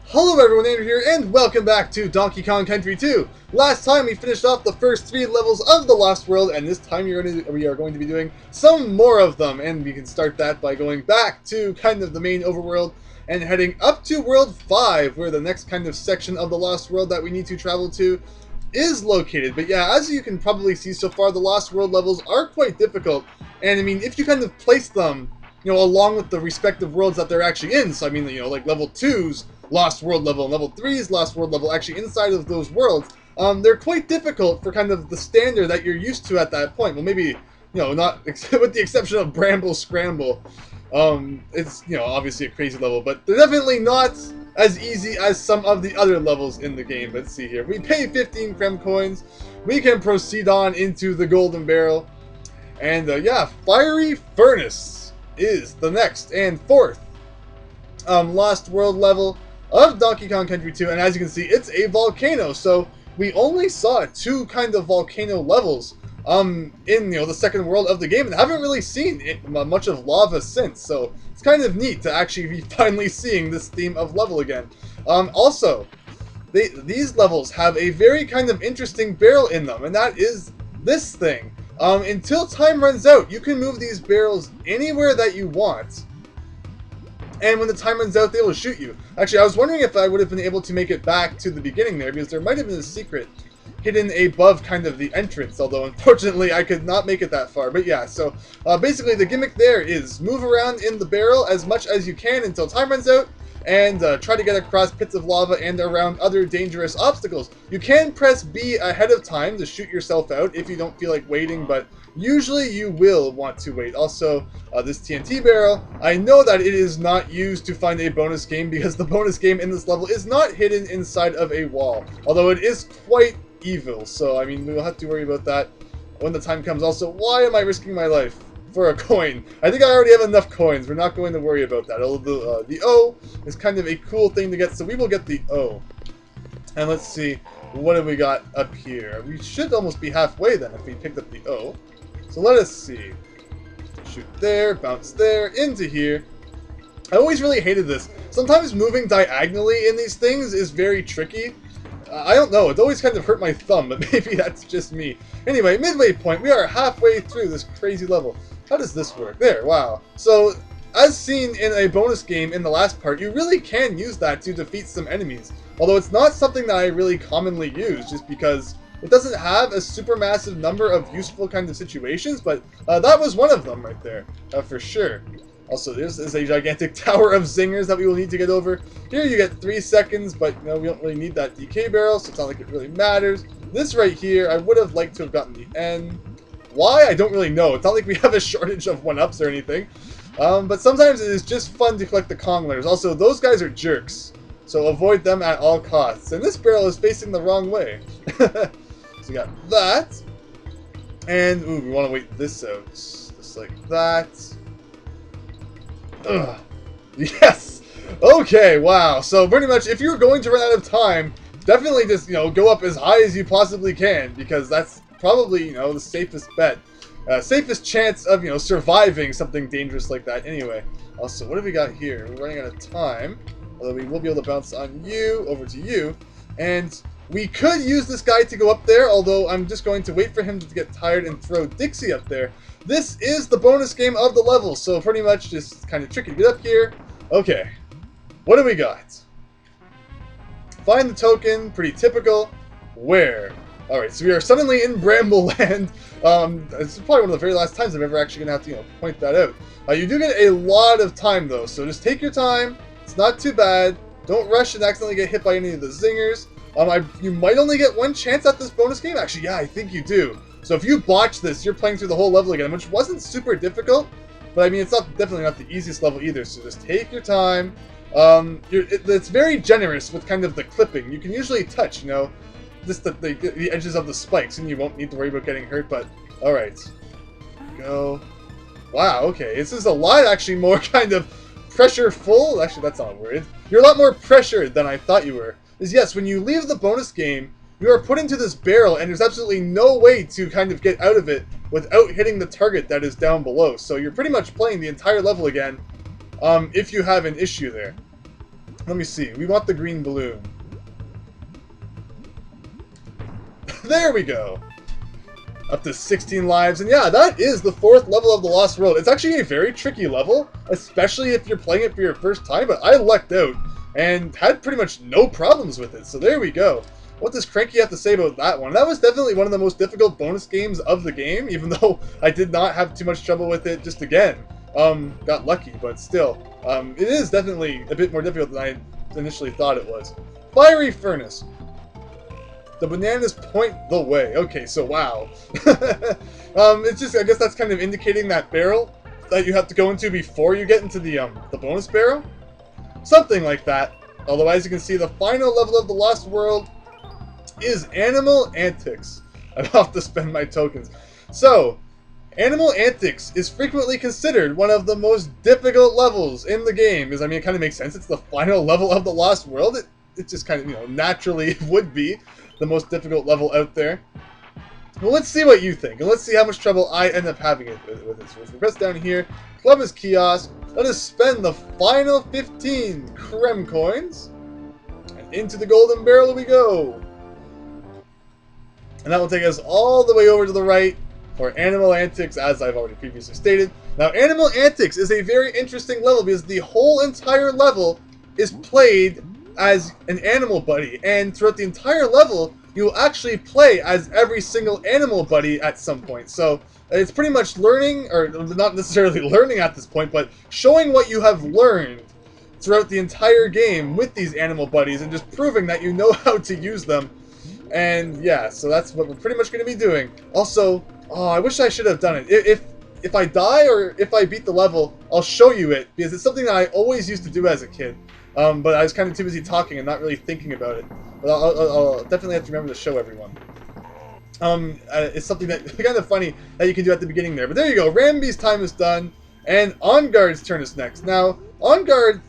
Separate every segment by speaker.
Speaker 1: Hello everyone, Andrew here, and welcome back to Donkey Kong Country 2. Last time we finished off the first 3 levels of the Lost World, and this time we are going to be doing some more of them. And we can start that by going back to kind of the main overworld and heading up to World 5, where the next kind of section of the Lost World that we need to travel to is located. But yeah, as you can probably see so far, the Lost World levels are quite difficult. And I mean, if you kind of place them, along with the respective worlds that they're actually in, so I mean, like level 2's Lost World level and level 3's Lost World level, actually inside of those worlds, they're quite difficult for kind of the standard that you're used to at that point. Well, maybe, not with the exception of Bramble Scramble. It's, obviously a crazy level, but they're definitely not as easy as some of the other levels in the game. Let's see here. We pay 15 Creme Coins. We can proceed on into the Golden Barrel. And, yeah, Fiery Furnace is the next and fourth Lost World level of Donkey Kong Country 2, and as you can see, it's a volcano. So we only saw 2 kind of volcano levels in the second world of the game, and haven't really seen much of lava since. So it's kind of neat to actually be finally seeing this theme of level again. Also, these levels have a very kind of interesting barrel in them, and that is this thing. Until time runs out, you can move these barrels anywhere that you want. And when the time runs out, they will shoot you. Actually, I was wondering if I would have been able to make it back to the beginning there, because there might have been a secret hidden above kind of the entrance, although unfortunately I could not make it that far. But yeah, so basically the gimmick there is move around in the barrel as much as you can until time runs out, and try to get across pits of lava and around other dangerous obstacles. You can press B ahead of time to shoot yourself out if you don't feel like waiting, but usually you will want to wait. Also, this TNT barrel, I know that it is not used to find a bonus game, because the bonus game in this level is not hidden inside of a wall, although it is quite evil. So I mean, we'll have to worry about that when the time comes. Also, why am I risking my life for a coin? I think I already have enough coins. We're not going to worry about that. Although the O is kind of a cool thing to get, so we will get the O. And let's see, what have we got up here? We should almost be halfway then if we picked up the O. So let us see. Shoot there, bounce there, into here. I always really hated this. Sometimes moving diagonally in these things is very tricky. I don't know, it always kind of hurt my thumb, but maybe that's just me. Anyway, midway point, we are halfway through this crazy level. How does this work? There, wow. So, as seen in a bonus game in the last part, you really can use that to defeat some enemies. Although it's not something that I really commonly use, just because it doesn't have a super massive number of useful kind of situations, but that was one of them right there, for sure. Also, this is a gigantic tower of zingers that we will need to get over. Here you get 3 seconds, but we don't really need that DK barrel, so it's not like it really matters. This right here, I would have liked to have gotten the N. Why? I don't really know. It's not like we have a shortage of 1-ups or anything. But sometimes it is just fun to collect the Kong letters. Also, those guys are jerks, so avoid them at all costs. And this barrel is facing the wrong way. So we got that. And, ooh, we want to wait this out. Just like that. Ugh. Yes! Okay, wow. So pretty much, if you're going to run out of time, definitely just, go up as high as you possibly can, because that's probably, the safest bet. Safest chance of, surviving something dangerous like that. Anyway, also, what have we got here? We're running out of time, although we will be able to bounce on you, over to you, and we could use this guy to go up there, although I'm just going to wait for him to get tired and throw Dixie up there. This is the bonus game of the level, so pretty much just kind of tricky to get up here. Okay, what do we got? Find the token, pretty typical. Where? Alright, so we are suddenly in Bramble Land. This is probably one of the very last times I'm ever actually going to have to, point that out. You do get a lot of time, though, so just take your time. It's not too bad. Don't rush and accidentally get hit by any of the zingers. You might only get 1 chance at this bonus game. Actually, yeah, I think you do. So if you botch this, you're playing through the whole level again, which wasn't super difficult. But I mean, it's definitely not the easiest level either. So just take your time. It's very generous with kind of the clipping. You can usually touch, just the edges of the spikes, and you won't need to worry about getting hurt. But all right, go. Wow. Okay, this is a lot actually more kind of pressure-full. Actually, that's not a word. You're a lot more pressured than I thought you were. Is yes, when you leave the bonus game, you are put into this barrel, and there's absolutely no way to kind of get out of it without hitting the target that is down below. So you're pretty much playing the entire level again, if you have an issue there. Let me see. We want the green balloon. There we go. Up to 16 lives, and yeah, that is the 4th level of the Lost World. It's actually a very tricky level, especially if you're playing it for your first time, but I lucked out and had pretty much no problems with it, so there we go. What does Cranky have to say about that one? That was definitely one of the most difficult bonus games of the game, even though I did not have too much trouble with it just again. Got lucky, but still. It is definitely a bit more difficult than I initially thought it was. Fiery Furnace. The bananas point the way. Okay, so wow. It's just, I guess that's kind of indicating that barrel that you have to go into before you get into the bonus barrel. Something like that. Although, as you can see, the final level of the Lost World is Animal Antics. I'm off to spend my tokens. So, Animal Antics is frequently considered one of the most difficult levels in the game. Because, I mean, it kind of makes sense. It's the final level of the Lost World. It just kind of, you know, naturally would be the most difficult level out there. Well, let's see what you think, and let's see how much trouble I end up having with it. So if we press down here, Club is Kiosk. Let us spend the final 15 Creme coins, and into the golden barrel we go. And that will take us all the way over to the right for Animal Antics, as I've already previously stated. Now, Animal Antics is a very interesting level because the whole entire level is played as an animal buddy, and throughout the entire level you will actually play as every single animal buddy at some point. So it's pretty much learning, or not necessarily learning at this point, but showing what you have learned throughout the entire game with these animal buddies and just proving that you know how to use them. And yeah, so that's what we're pretty much going to be doing. Also, oh, I wish I should have done it. If I die or if I beat the level, I'll show you it, because it's something that I always used to do as a kid. But I was kind of too busy talking and not really thinking about it. But I'll definitely have to remember to show everyone. It's something that kind of funny that you can do at the beginning there. But there you go. Ramby's time is done, and On Guard's turn is next. Now, On Guard,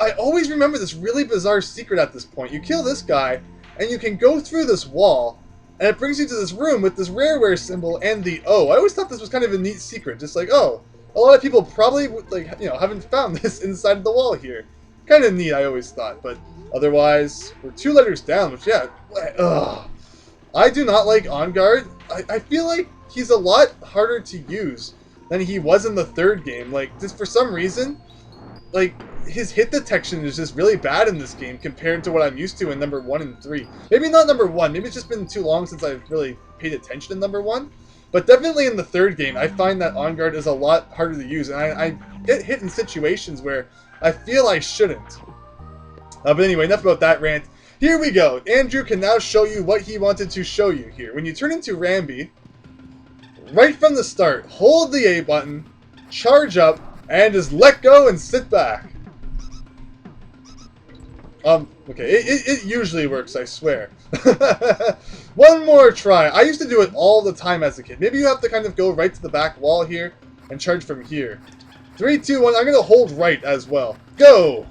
Speaker 1: I always remember this really bizarre secret at this point. You kill this guy, and you can go through this wall, and it brings you to this room with this rareware symbol and the O. I always thought this was kind of a neat secret. Just like, oh, a lot of people probably, like, you know, haven't found this inside the wall here. Kind of neat, I always thought, but otherwise, we're 2 letters down, which, yeah, ugh. I do not like On Guard. I feel like he's a lot harder to use than he was in the 3rd game. Like, just for some reason, like, his hit detection is just really bad in this game compared to what I'm used to in number 1 and 3. Maybe not number 1, maybe it's just been too long since I've really paid attention to number 1. But definitely in the 3rd game, I find that On Guard is a lot harder to use, and I get hit in situations where I feel I shouldn't. But anyway, enough about that rant. Here we go. Andrew can now show you what he wanted to show you here. When you turn into Ramby, right from the start, hold the A button, charge up, and just let go and sit back. Okay, it usually works, I swear. One more try. I used to do it all the time as a kid. Maybe you have to kind of go right to the back wall here and charge from here. 3, 2, 1. I'm going to hold right as well. Go!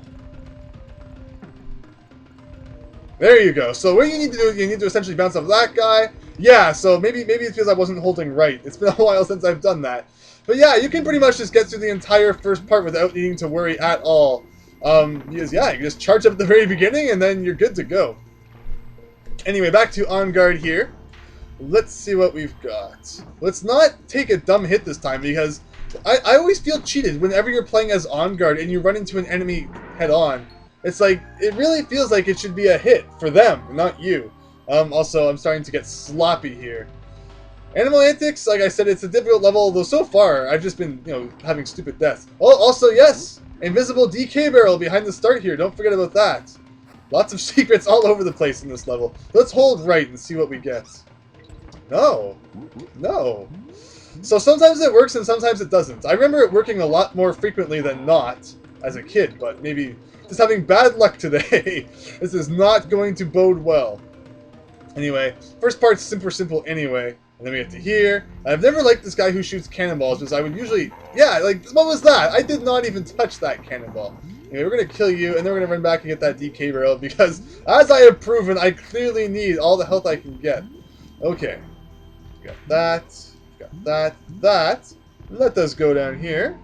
Speaker 1: There you go. So what you need to do is you need to essentially bounce off that guy. Yeah, so maybe it's because I wasn't holding right. It's been a while since I've done that. But yeah, you can pretty much just get through the entire first part without needing to worry at all. Because yeah, you can just charge up at the very beginning and then you're good to go. Anyway, back to On Guard here. Let's see what we've got. Let's not take a dumb hit this time, because I always feel cheated whenever you're playing as On Guard and you run into an enemy head on. It's like, it really feels like it should be a hit for them, not you. Also, I'm starting to get sloppy here. Animal Antics, like I said, it's a difficult level, although so far I've just been, you know, having stupid deaths. Oh, also, yes, invisible DK barrel behind the start here. Don't forget about that. Lots of secrets all over the place in this level. Let's hold right and see what we get. No. No. So sometimes it works and sometimes it doesn't. I remember it working a lot more frequently than not as a kid, but maybe just having bad luck today. This is not going to bode well. Anyway, first part's super simple anyway. And then we get to here. I've never liked this guy who shoots cannonballs, because I would usually... Yeah, like, what was that? I did not even touch that cannonball. Anyway, we're going to kill you, and then we're going to run back and get that DK barrel, because, as I have proven, I clearly need all the health I can get. Okay. We got that. We got that. That. Let those go down here.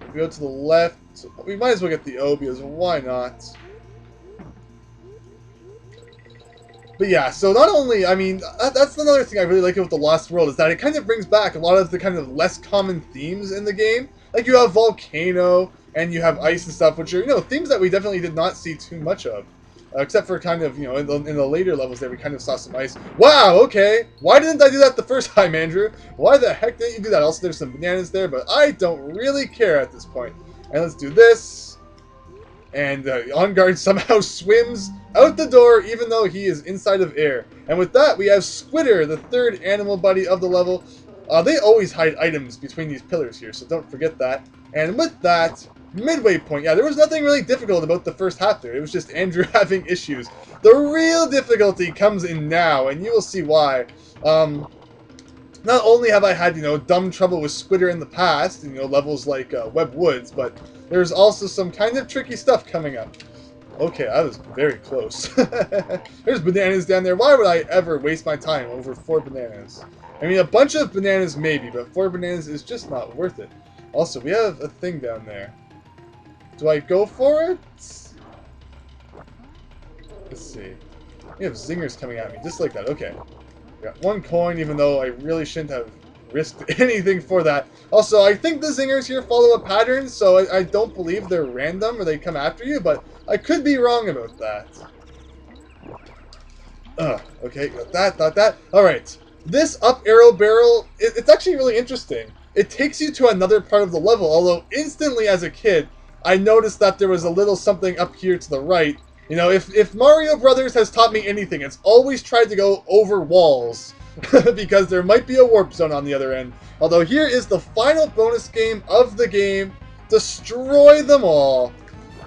Speaker 1: We go to the left. So we might as well get the O, because why not? But yeah, so not only, I mean, that's another thing I really like about The Lost World, is that it kind of brings back a lot of the kind of less common themes in the game. Like, you have volcano, and you have ice and stuff, which are, you know, themes that we definitely did not see too much of. Except for kind of, you know, in the later levels there, we kind of saw some ice. Wow, okay. Why didn't I do that the first time, Andrew? Why the heck didn't you do that? Also, there's some bananas there, but I don't really care at this point. And let's do this. And On Guard somehow swims out the door, even though he is inside of air. And with that, we have Squitter, the third animal buddy of the level. They always hide items between these pillars here, so don't forget that. And with that, midway point. Yeah, there was nothing really difficult about the first half there. It was just Andrew having issues. The real difficulty comes in now, and you will see why. Not only have I had, you know, dumb trouble with Squitter in the past, you know, levels like Web Woods, but there's also some kind of tricky stuff coming up. Okay, I was very close. There's bananas down there. Why would I ever waste my time over 4 bananas? I mean, a bunch of bananas maybe, but 4 bananas is just not worth it. Also, we have a thing down there. Do I go for it? Let's see. We have zingers coming at me, just like that. Okay. Got 1 coin, even though I really shouldn't have risked anything for that. Also, I think the zingers here follow a pattern, so I don't believe they're random or they come after you, but I could be wrong about that. Okay, got that. Alright, this up arrow barrel, it's actually really interesting. It takes you to another part of the level, although instantly as a kid, I noticed that there was a little something up here to the right. You know, if Mario Brothers has taught me anything, it's always tried to go over walls. Because there might be a warp zone on the other end. Although here is the final bonus game of the game. Destroy them all.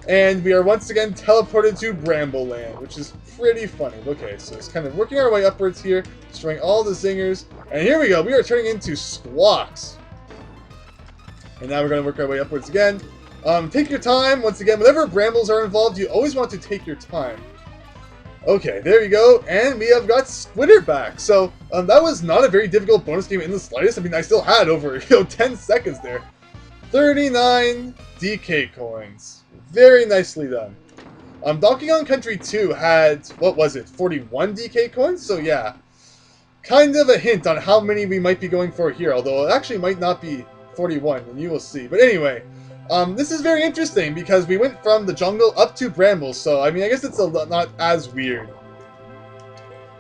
Speaker 1: And we are once again teleported to Bramble Land, which is pretty funny. Okay, so it's kind of working our way upwards here, destroying all the zingers. And here we go, we are turning into squawks. And now we're going to work our way upwards again. Take your time. Once again, whenever brambles are involved, you always want to take your time. Okay, there you go, and we have got Squitter back. So, that was not a very difficult bonus game in the slightest. I mean, I still had over, 10 seconds there. 39 DK coins. Very nicely done. Donkey Kong Country 2 had, what was it, 41 DK coins? So yeah, kind of a hint on how many we might be going for here, although it actually might not be 41, and you will see. But anyway, this is very interesting because we went from the jungle up to brambles, so I mean, I guess it's not as weird,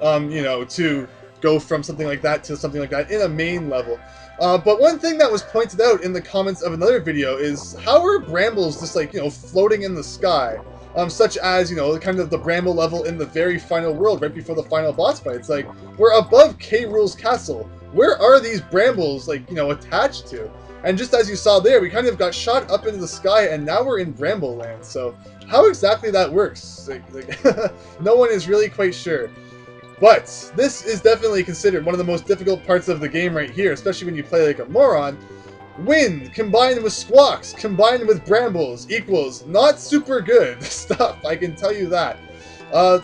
Speaker 1: to go from something like that to something like that in a main level. But one thing that was pointed out in the comments of another video is how are brambles just like, floating in the sky? Such as, kind of the bramble level in the very final world, right before the final boss fight. It's like, we're above K. Rool's castle. Where are these brambles, like, attached to? And just as you saw there, we kind of got shot up into the sky, and now we're in Bramble Land. So, how exactly that works, no one is really quite sure. But, this is definitely considered one of the most difficult parts of the game right here, especially when you play like a moron. Wind combined with squawks combined with brambles equals not super good stuff, I can tell you that.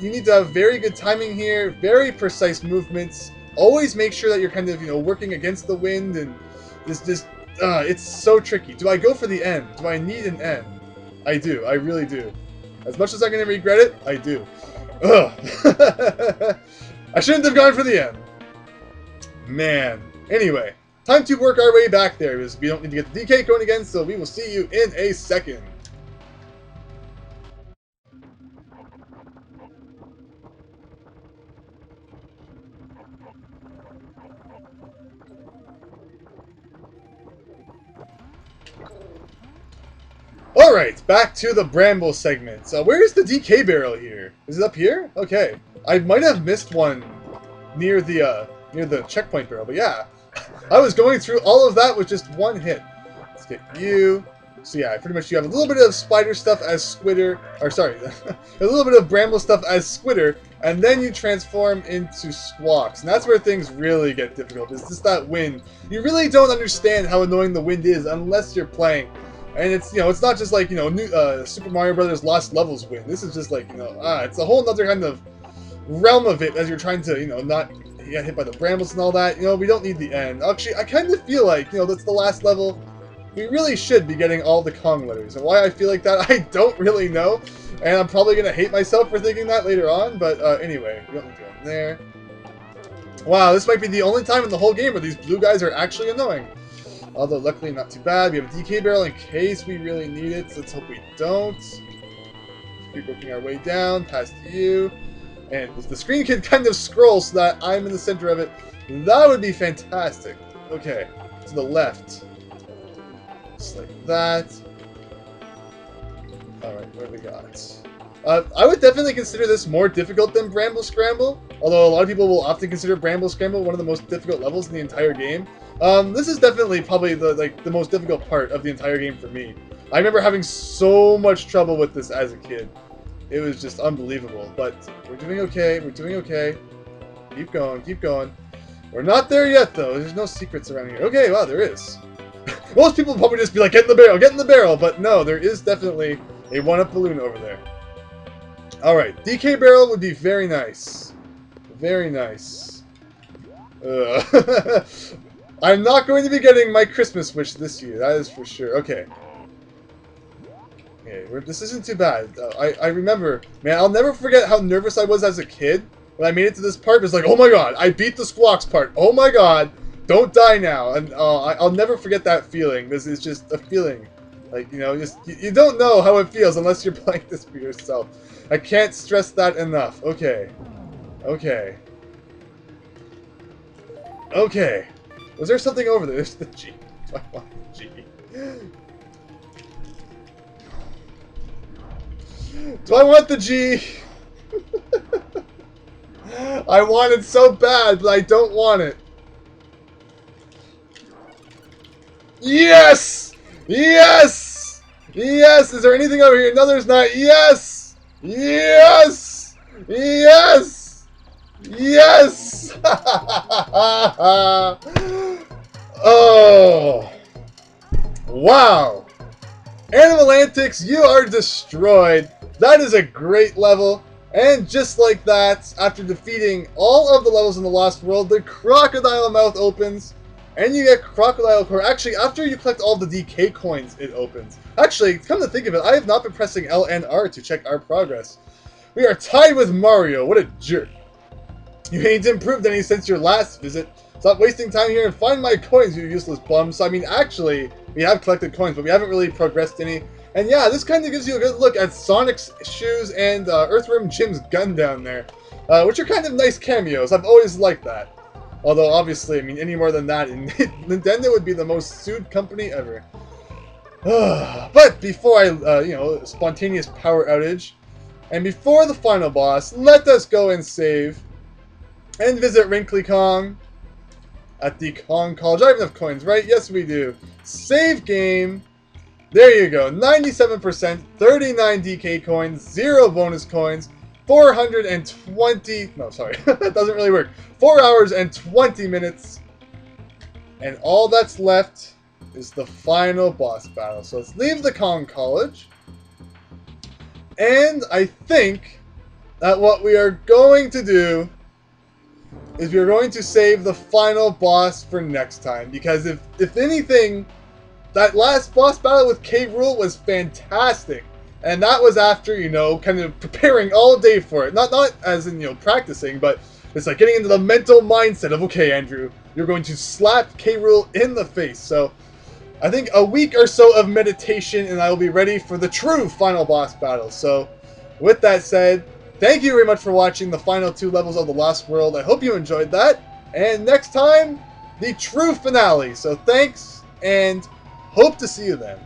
Speaker 1: You need to have very good timing here, very precise movements. Always make sure that you're kind of, working against the wind, and it's so tricky. Do I go for the end? Do I need an end? I do. I really do. As much as I'm going to regret it, I do. Ugh. I shouldn't have gone for the end. Man. Anyway, time to work our way back there, because we don't need to get the DK cone again, so we will see you in a second. Alright, back to the Bramble segment. So where's the DK barrel here? Is it up here? Okay. I might have missed one near the checkpoint barrel, but yeah. I was going through all of that with just one hit. Let's get you. So yeah, pretty much you have a little bit of spider stuff as Squitter, or sorry, a little bit of Bramble stuff as Squitter, and then you transform into Squawks. And that's where things really get difficult, it's just that wind. You really don't understand how annoying the wind is unless you're playing. And it's, it's not just like, new, Super Mario Brothers Lost Levels wind. This is just like, it's a whole other kind of realm of it as you're trying to, not get hit by the brambles and all that. We don't need the end. Actually, I kind of feel like, that's the last level. we really should be getting all the Kong letters. And why I feel like that, I don't really know. And I'm probably going to hate myself for thinking that later on. But anyway, we don't need to go in there. Wow, this might be the only time in the whole game where these blue guys are actually annoying. Although, luckily, not too bad. We have a DK barrel in case we really need it. So let's hope we don't. Keep working our way down, past you. And if the screen can kind of scroll so that I'm in the center of it, that would be fantastic. Okay, to the left. Just like that. Alright, what do we got? I would definitely consider this more difficult than Bramble Scramble, although a lot of people will often consider Bramble Scramble one of the most difficult levels in the entire game. This is definitely probably the most difficult part of the entire game for me. I remember having so much trouble with this as a kid. It was just unbelievable, but we're doing okay, we're doing okay. Keep going, keep going. We're not there yet, though. There's no secrets around here. Okay, wow, there is. Most people would probably just be like, get in the barrel, get in the barrel, but no, there is definitely a one-up balloon over there. Alright, DK barrel would be very nice. Very nice. I'm not going to be getting my Christmas wish this year, that is for sure. Okay. Okay, this isn't too bad. I remember, man, I'll never forget how nervous I was as a kid when I made it to this part. It was like, oh my god, I beat the Squawks part. Oh my god, don't die now. And I'll never forget that feeling. This is just a feeling. Like, you know, just you don't know how it feels unless you're playing this for yourself. I can't stress that enough. Okay. Okay. Okay. Was there something over there? There's the G. I want the G. Do I want the G? I want it so bad, but I don't want it. Yes! Yes! Yes! Is there anything over here? No, there's not. Yes! Yes! Yes! Yes! Oh! Wow! Animal Antics, you are destroyed. That is a great level. And just like that, after defeating all of the levels in the Lost World, the crocodile mouth opens. And you get crocodile core. Actually, after you collect all the DK coins, it opens. Actually, come to think of it, I have not been pressing L and R to check our progress. We are tied with Mario. What a jerk. You ain't improved any since your last visit. Stop wasting time here and find my coins, you useless bums. So, I mean, actually, we have collected coins, but we haven't really progressed any. And yeah, this kind of gives you a good look at Sonic's shoes and Earthworm Jim's gun down there, which are kind of nice cameos. I've always liked that. Although, obviously, I mean, any more than that, Nintendo would be the most sued company ever. But before I, you know, spontaneous power outage, and before the final boss, let us go and save and visit Wrinkly Kong at the Kong College. I have enough coins, right? Yes, we do. Save game. There you go. 97%, 39 DK coins, 0 bonus coins, 420... No, sorry. That doesn't really work. 4 hours and 20 minutes. And all that's left is the final boss battle. So let's leave the Kong College. And I think that what we are going to do is we're going to save the final boss for next time. Because if anything, that last boss battle with K. Rool was fantastic. And that was after, you know, kind of preparing all day for it. Not as in, you know, practicing, but it's like getting into the mental mindset of, okay, Andrew, you're going to slap K. Rool in the face. So I think a week or so of meditation and I will be ready for the true final boss battle. So with that said, thank you very much for watching the final 2 levels of The Lost World. I hope you enjoyed that. And next time, the true finale. So thanks and hope to see you then.